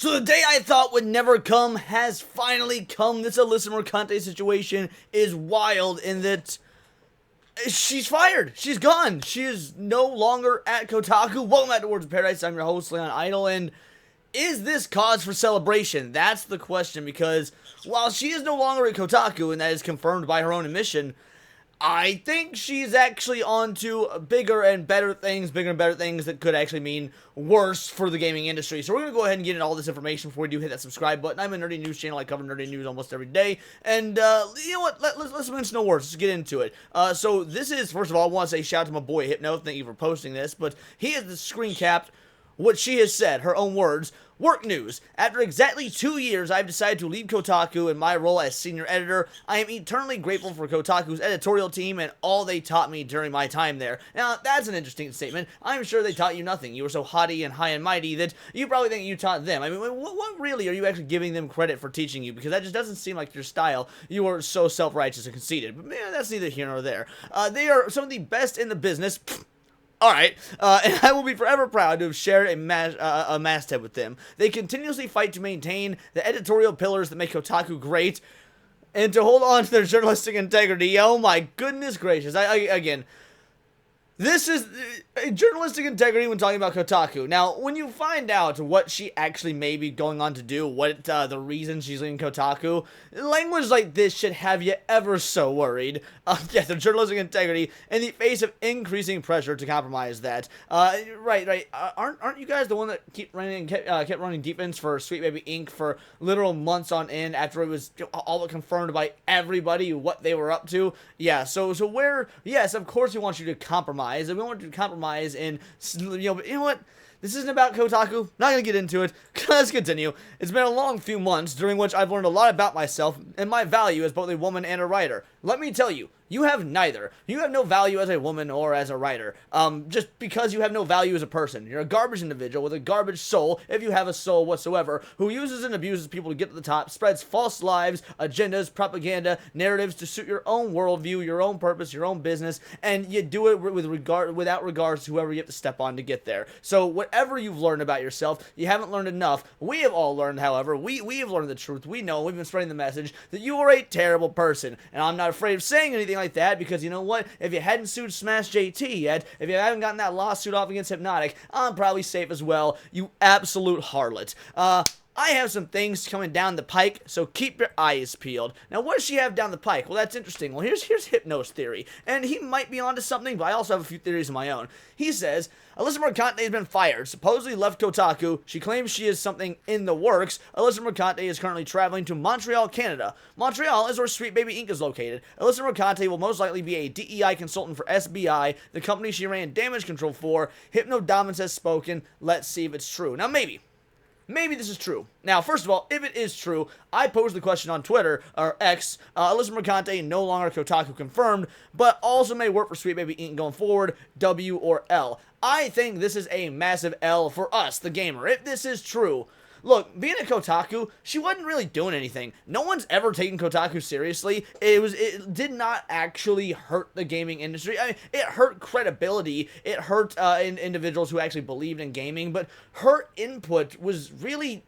So the day I thought would never come has finally come. This Alyssa Mercante situation is wild in that she's fired. She's gone. She is no longer at Kotaku. Welcome back to Words of Paradise. I'm your host, Leon Idle, and is this cause for celebration? That's the question, because while she is no longer at Kotaku, and that is confirmed by her own admission, I think she's actually on to bigger and better things that could actually mean worse for the gaming industry. So we're going to go ahead and get into all this information before we do hit that subscribe button. I'm a nerdy news channel. I cover nerdy news almost every day. And, you know what? Let's mention no words. Let's get into it. So this is, first of all, I want to say shout out to my boy Hypno. Thank you for posting this. But he has the screen capped what she has said, her own words. Work news. After exactly 2 years, I've decided to leave Kotaku in my role as senior editor. I am eternally grateful for Kotaku's editorial team and all they taught me during my time there. Now, that's an interesting statement. I'm sure they taught you nothing. You were so haughty and high and mighty that you probably think you taught them. I mean, what really are you actually giving them credit for teaching you? Because that just doesn't seem like your style. You are so self-righteous and conceited. But man, that's neither here nor there. They are some of the best in the business. Alright, and I will be forever proud to have shared a masthead with them. They continuously fight to maintain the editorial pillars that make Kotaku great, and to hold on to their journalistic integrity. Oh my goodness gracious. Again, this is journalistic integrity when talking about Kotaku. Now, when you find out what she actually may be going on to do, what the reason she's leaving Kotaku, language like this should have you ever so worried. Yeah, the journalistic integrity in the face of increasing pressure to compromise that. Right. Aren't you guys the one that kept running defense for Sweet Baby Inc. for literal months on end after it was all but confirmed by everybody what they were up to? Yeah. So where? Yes, of course we want you to compromise. And we want to compromise in, but you know what? This isn't about Kotaku. Not going to get into it. Let's continue. It's been a long few months during which I've learned a lot about myself and my value as both a woman and a writer. Let me tell you, you have neither. You have no value as a woman or as a writer. Just because you have no value as a person. You're a garbage individual with a garbage soul, if you have a soul whatsoever, who uses and abuses people to get to the top, spreads false lives, agendas, propaganda, narratives to suit your own worldview, your own purpose, your own business, and you do it without regards to whoever you have to step on to get there. So whatever you've learned about yourself, you haven't learned enough. We have all learned, however, we have learned the truth. We know, we've been spreading the message that you are a terrible person, and I'm not afraid of saying anything like that, because you know what? If you hadn't sued smashjt yet, if you haven't gotten that lawsuit off against Hypnotic, I'm probably safe as well, you absolute harlot. I have some things coming down the pike, so keep your eyes peeled. Now, what does she have down the pike? Well, that's interesting. Well, here's Hypnos Theory, and he might be onto something, but I also have a few theories of my own. He says, Alyssa Mercante has been fired, supposedly left Kotaku. She claims she has something in the works. Alyssa Mercante is currently traveling to Montreal, Canada. Montreal is where Sweet Baby Inc. is located. Alyssa Mercante will most likely be a DEI consultant for SBI, the company she ran damage control for. Hypno Dominance has spoken. Let's see if it's true. Now, Maybe this is true. Now, first of all, if it is true, I posed the question on Twitter, or X, Alyssa Mercante no longer Kotaku confirmed, but also may work for Sweet Baby Inc. going forward, W or L. I think this is a massive L for us, the gamer, if this is true. Look, being at Kotaku, she wasn't really doing anything. No one's ever taken Kotaku seriously. It did not actually hurt the gaming industry. I mean, it hurt credibility. It hurt individuals who actually believed in gaming, but her input was really...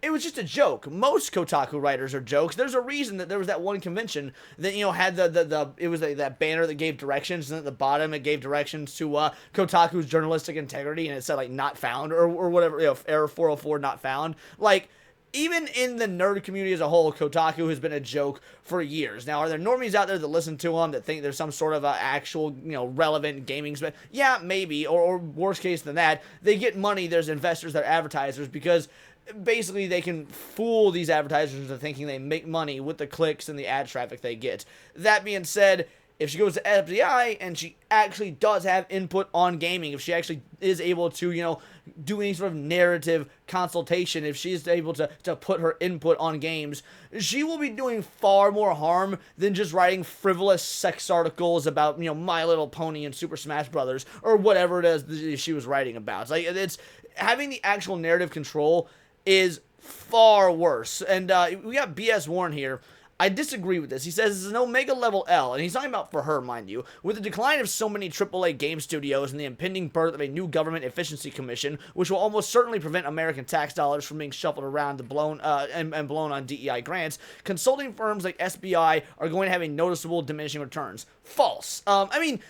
It was just a joke. Most Kotaku writers are jokes. There's a reason that there was that one convention that, you know, had that banner that gave directions, and at the bottom it gave directions to Kotaku's journalistic integrity, and it said, like, not found, or whatever, you know, error 404, not found. Like, even in the nerd community as a whole, Kotaku has been a joke for years. Now, are there normies out there that listen to them that think there's some sort of actual, you know, relevant gaming spend? Yeah, maybe. Or worst case than that, they get money. There's investors, they're advertisers, because basically they can fool these advertisers into thinking they make money with the clicks and the ad traffic they get. That being said, if she goes to FBI and she actually does have input on gaming, if she actually is able to, you know, do any sort of narrative consultation, if she is able to put her input on games, she will be doing far more harm than just writing frivolous sex articles about, you know, My Little Pony and Super Smash Brothers, or whatever it is that she was writing about. It's like, it's having the actual narrative control is far worse. And we got BS Warren here. I disagree with this. He says it's an Omega level L, and he's talking about for her, mind you. With the decline of so many AAA game studios and the impending birth of a new government efficiency commission, which will almost certainly prevent American tax dollars from being shuffled around and blown on DEI grants, consulting firms like SBI are going to have a noticeable diminishing returns. False. I mean,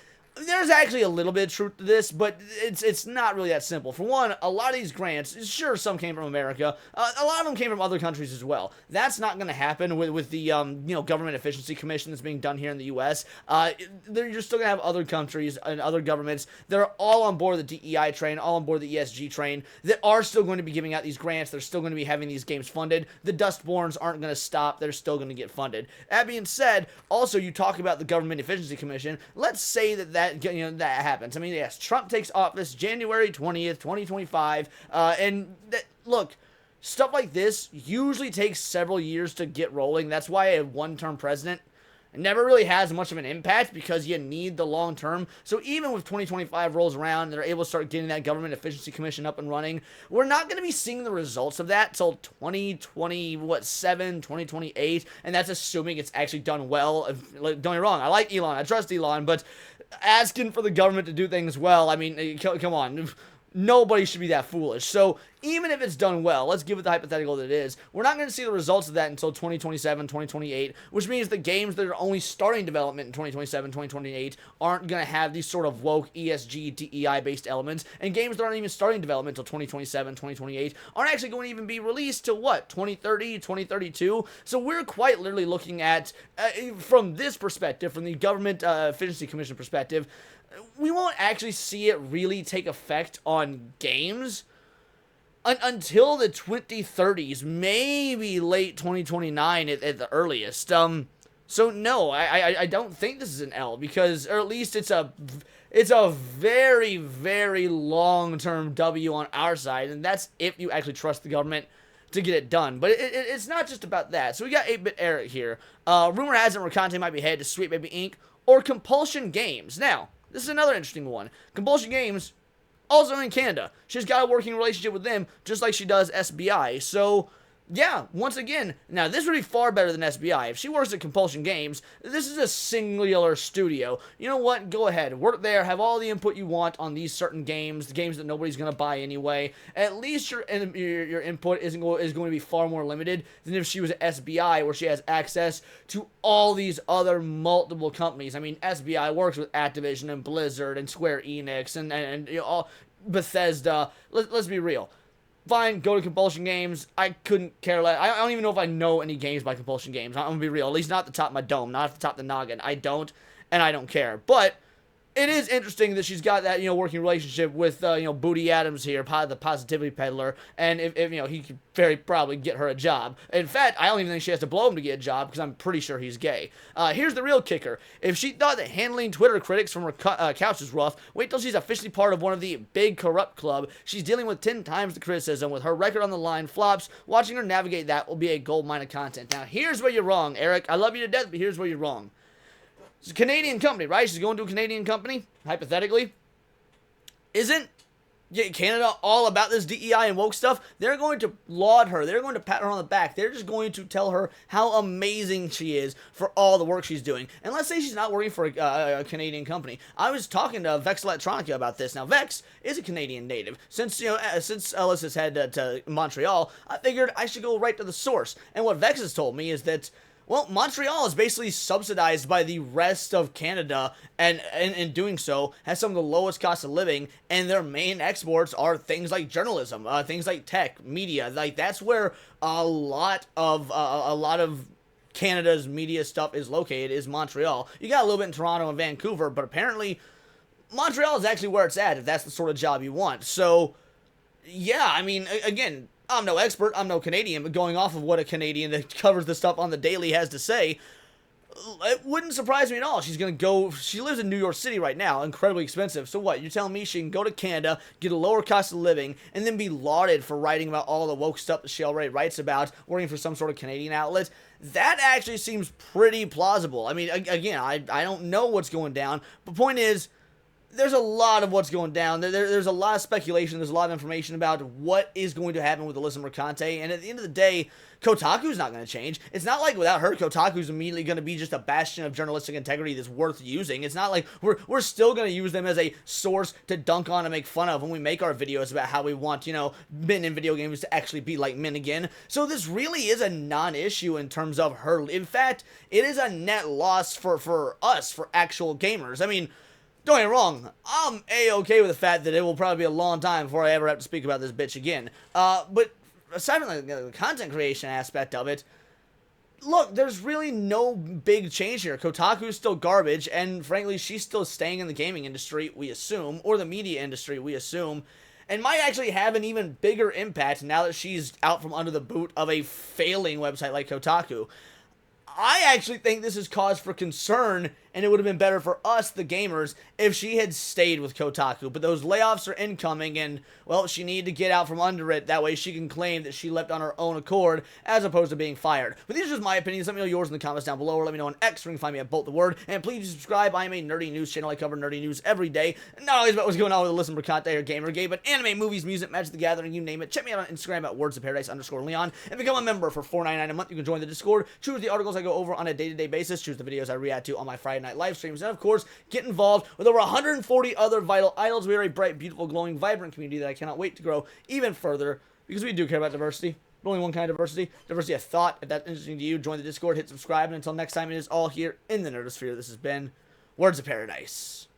there's actually a little bit of truth to this, but it's not really that simple. For one, a lot of these grants, sure, some came from America. A lot of them came from other countries as well. That's not going to happen with the government efficiency commission that's being done here in the U.S. You're still going to have other countries and other governments that are all on board the DEI train, all on board the ESG train, that are still going to be giving out these grants. They're still going to be having these games funded. The Dustborns aren't going to stop. They're still going to get funded. That being said, also you talk about the government efficiency commission. Let's say that happens. I mean, yes, Trump takes office January 20th, 2025, look, stuff like this usually takes several years to get rolling. That's why a one-term president never really has much of an impact, because you need the long term. So even with 2025 rolls around, they're able to start getting that government efficiency commission up and running. We're not going to be seeing the results of that till 2028, and that's assuming it's actually done well. Don't get me wrong, I like Elon, I trust Elon, but asking for the government to do things well, I mean, come on. Nobody should be that foolish. So even if it's done well, let's give it the hypothetical that it is, we're not going to see the results of that until 2027, 2028, which means the games that are only starting development in 2027, 2028 aren't going to have these sort of woke ESG, DEI-based elements, and games that aren't even starting development until 2027, 2028 aren't actually going to even be released till what, 2030, 2032? So we're quite literally looking at, from this perspective, from the government efficiency commission perspective, we won't actually see it really take effect on games until the 2030s, maybe late 2029 at the earliest. So no, I don't think this is an L, because, or at least it's a very, very long-term W on our side, and that's if you actually trust the government to get it done. But it's not just about that. So we got 8-Bit Eric here. Rumor has it Mercante might be headed to Sweet Baby Inc. or Compulsion Games. Now, this is another interesting one. Compulsion Games, also in Canada. She's got a working relationship with them, just like she does SBI. So, yeah, once again, now this would be far better than SBI. If she works at Compulsion Games, this is a singular studio. You know what? Go ahead. Work there. Have all the input you want on these certain games, the games that nobody's going to buy anyway. At least your input is going to be far more limited than if she was at SBI, where she has access to all these other multiple companies. I mean, SBI works with Activision and Blizzard and Square Enix and all Bethesda. Let's be real. Fine, go to Compulsion Games. I couldn't care less. I don't even know if I know any games by Compulsion Games. I'm gonna be real. At least not at the top of my dome, not at the top of the noggin. I don't, and I don't care. But it is interesting that she's got that, working relationship with, Booty Adams here, the positivity peddler, and if he could very probably get her a job. In fact, I don't even think she has to blow him to get a job, because I'm pretty sure he's gay. Here's the real kicker. If she thought that handling Twitter critics from her couch is rough, wait till she's officially part of one of the big corrupt club. She's dealing with 10 times the criticism. With her record on the line flops, watching her navigate that will be a gold mine of content. Now, here's where you're wrong, Eric. I love you to death, but here's where you're wrong. It's a Canadian company, right? She's going to a Canadian company, hypothetically. Isn't Canada all about this DEI and woke stuff? They're going to laud her. They're going to pat her on the back. They're just going to tell her how amazing she is for all the work she's doing. And let's say she's not working for a Canadian company. I was talking to Vex Electronica about this. Now, Vex is a Canadian native. Since Alyssa's head to Montreal, I figured I should go right to the source. And what Vex has told me is that, well, Montreal is basically subsidized by the rest of Canada, and in doing so, has some of the lowest cost of living, and their main exports are things like journalism, things like tech, media. Like, that's where a lot of Canada's media stuff is located, is Montreal. You got a little bit in Toronto and Vancouver, but apparently Montreal is actually where it's at, if that's the sort of job you want. So, yeah, I mean, again, I'm no expert, I'm no Canadian, but going off of what a Canadian that covers this stuff on the daily has to say, it wouldn't surprise me at all. She lives in New York City right now, incredibly expensive. So what, you're telling me she can go to Canada, get a lower cost of living, and then be lauded for writing about all the woke stuff that she already writes about, working for some sort of Canadian outlet? That actually seems pretty plausible. I mean, again, I don't know what's going down, but point is, there's a lot of what's going down. There's a lot of speculation. There's a lot of information about what is going to happen with Alyssa Mercante. And at the end of the day, Kotaku's not going to change. It's not like without her, Kotaku's immediately going to be just a bastion of journalistic integrity that's worth using. It's not like we're still going to use them as a source to dunk on and make fun of when we make our videos about how we want, men in video games to actually be like men again. So this really is a non-issue in terms of her. In fact, it is a net loss for us, for actual gamers. I mean, don't get me wrong, I'm A-okay with the fact that it will probably be a long time before I ever have to speak about this bitch again. But aside from the content creation aspect of it, look, there's really no big change here. Kotaku's still garbage, and frankly, she's still staying in the gaming industry, we assume, or the media industry, we assume, and might actually have an even bigger impact now that she's out from under the boot of a failing website like Kotaku. I actually think this is cause for concern, and it would have been better for us, the gamers, if she had stayed with Kotaku. But those layoffs are incoming, and, well, she needed to get out from under it. That way she can claim that she left on her own accord, as opposed to being fired. But these are just my opinions. Let me know yours in the comments down below, or let me know on X, where you can find me at Bolt the Word. And please subscribe. I am a nerdy news channel. I cover nerdy news every day. Not always about what's going on with Alyssa Mercante or Gamergate, but anime, movies, music, Magic the Gathering, you name it. Check me out on Instagram at wordsofparadise_Leon, and become a member for $4.99 a month. You can join the Discord, choose the articles I go over on a day-to-day basis, choose the videos I react to on my Friday night live streams, and of course, get involved with over 140 other vital idols. We are a bright, beautiful, glowing, vibrant community that I cannot wait to grow even further, because we do care about diversity. But only one kind of diversity of thought. If that's interesting to you, join the Discord, hit subscribe, and until next time, it is all here in the Nerdosphere. This has been Words of Paradise.